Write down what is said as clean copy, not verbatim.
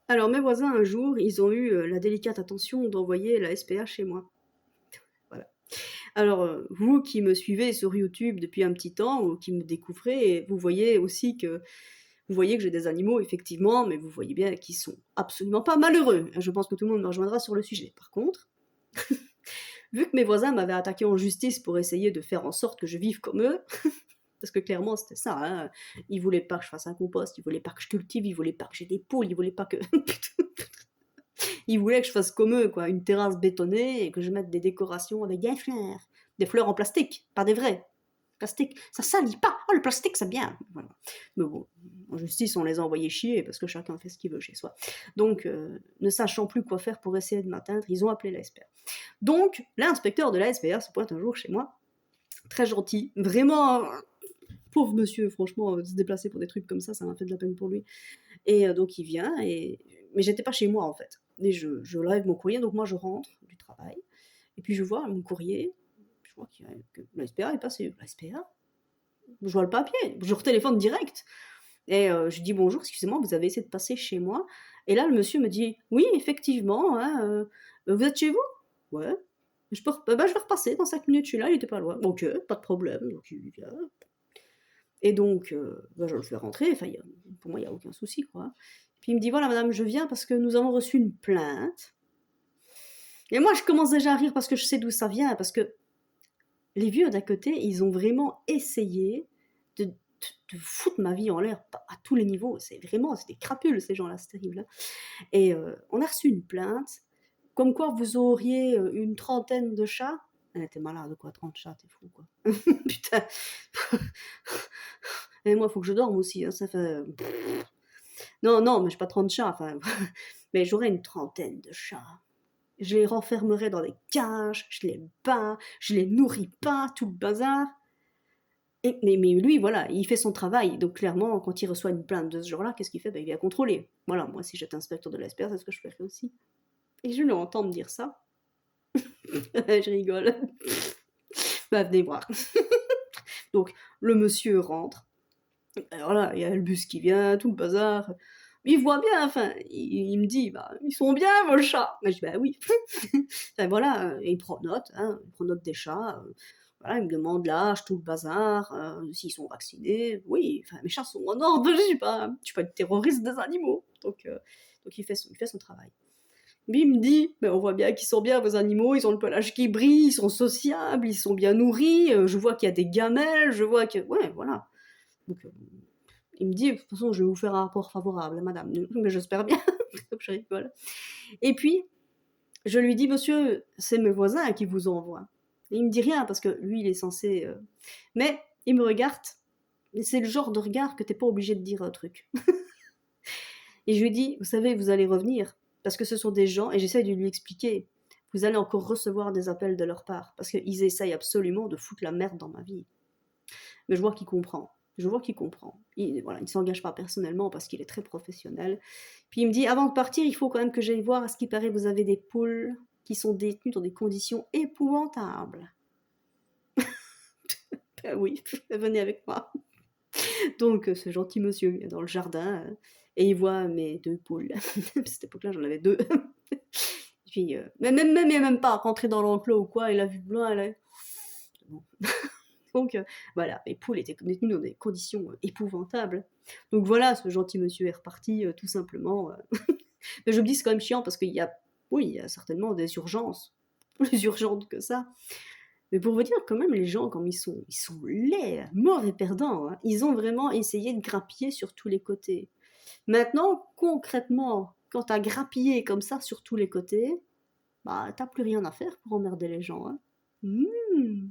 Alors mes voisins un jour, ils ont eu, la délicate attention d'envoyer la SPA chez moi. Voilà. Alors, vous qui me suivez sur YouTube depuis un petit temps ou qui me découvrez, vous voyez aussi que vous voyez que j'ai des animaux effectivement, mais vous voyez bien qu'ils sont absolument pas malheureux. Je pense que tout le monde me rejoindra sur le sujet. Par contre, vu que mes voisins m'avaient attaqué en justice pour essayer de faire en sorte que je vive comme eux, parce que clairement c'était ça, hein, ils voulaient pas que je fasse un compost, ils voulaient pas que je cultive, ils voulaient pas que j'ai des poules, ils voulaient pas que ils voulaient que je fasse comme eux, quoi, une terrasse bétonnée et que je mette des décorations avec des fleurs en plastique, pas des vraies. Plastique, ça salit pas. Oh, le plastique, c'est bien. Voilà. Mais bon, en justice, on les a envoyés chier parce que chacun fait ce qu'il veut chez soi. Donc, ne sachant plus quoi faire pour essayer de m'atteindre, ils ont appelé la SPA. Donc, l'inspecteur de la SPA se pointe un jour chez moi, très gentil, vraiment, pauvre monsieur, franchement, se déplacer pour des trucs comme ça m'a fait de la peine pour lui. Et donc il vient, mais j'étais pas chez moi en fait. Et je lève mon courrier, donc moi je rentre du travail, et puis je vois mon courrier, je vois que la SPA est passée. La SPA? Je vois le papier, je retéléphone direct. Et je dis: «Bonjour, excusez-moi, vous avez essayé de passer chez moi?» Et là, le monsieur me dit: «Oui, effectivement, hein, vous êtes chez vous?» «Ouais». Je peux bah, je vais repasser dans 5 minutes, je suis là, il était pas loin. «OK, pas de problème», donc il vient et donc bah, je le fais rentrer, enfin, pour moi, il y a aucun souci, quoi. Puis il me dit: «Voilà madame, je viens parce que nous avons reçu une plainte». Et moi, je commence déjà à rire parce que je sais d'où ça vient, parce que les vieux d'à côté, ils ont vraiment essayé de foutre ma vie en l'air à tous les niveaux. C'est des crapules ces gens-là, c'est terrible, hein. Et on a reçu une plainte, comme quoi vous auriez, une trentaine de chats. Elle était malade quoi, 30 chats, tu fou quoi. Putain. Et moi, il faut que je dorme aussi, hein, ça fait non, non, mais j'ai pas 30 chats, enfin, mais j'aurais une trentaine de chats. Je les renfermerai dans des cages, je les bats, je les nourris pas, tout le bazar. Et mais lui, voilà, il fait son travail, donc clairement, quand il reçoit une plainte de ce genre-là, qu'est-ce qu'il fait? Bah, il vient contrôler. Voilà, moi, si j'étais inspecteur de la SPA, c'est ce que je ferais aussi. Et je l'entends me dire ça. Je rigole. Bah, venez voir. Donc, le monsieur rentre. Alors là, il y a le bus qui vient, tout le bazar. Il voit bien, enfin, il me dit: «Bah, ils sont bien vos chats». Bah, je dis: «Bah oui». Enfin voilà, et il prend note, hein, il prend note des chats, voilà, il me demande l'âge, tout le bazar, s'ils sont vaccinés. Oui, enfin mes chats sont en ordre, je suis pas une terroriste des animaux. Donc il fait son travail. Lui, il me dit: «Beh, on voit bien qu'ils sont bien vos animaux, ils ont le pelage qui brille, ils sont sociables, ils sont bien nourris, je vois qu'il y a des gamelles, je vois que» ouais, voilà. Donc il me dit: «De toute façon, je vais vous faire un rapport favorable, hein, madame». Mais j'espère bien, donc je rigole. Et puis, je lui dis: «Monsieur, c'est mes voisins qui vous envoient». Et il me dit rien parce que lui, il est censé, mais il me regarde et c'est le genre de regard que tu es pas obligé de dire un truc. Et je lui dis: «Vous savez, vous allez revenir parce que ce sont des gens» et j'essaie de lui expliquer: «Vous allez encore recevoir des appels de leur part parce qu'ils essayent absolument de foutre la merde dans ma vie». Mais je vois qu'il comprend. Je vois qu'il comprend. Il voilà, il ne s'engage pas personnellement parce qu'il est très professionnel. Puis il me dit: «Avant de partir, il faut quand même que j'aille voir, à ce qui paraît, vous avez des poules qui sont détenues dans des conditions épouvantables». Ben oui, venez avec moi. Donc ce gentil monsieur vient dans le jardin, et il voit mes 2 poules. À cette époque-là, j'en avais 2. Puis, mais même il est même pas rentré dans l'enclos ou quoi, il a vu de loin, il a bon. Donc voilà, les poules étaient détenues dans des conditions, épouvantables. Donc voilà, ce gentil monsieur est reparti, tout simplement, mais je me dis: «C'est quand même chiant» parce qu'il y a oui, il y a certainement des urgences, plus urgentes que ça. Mais pour vous dire quand même les gens comme ils sont laids, morts et perdants, hein. Ils ont vraiment essayé de grappiller sur tous les côtés. Maintenant, concrètement, quand tu as grappillé comme ça sur tous les côtés, bah, tu as plus rien à faire pour emmerder les gens, hein. Mmh.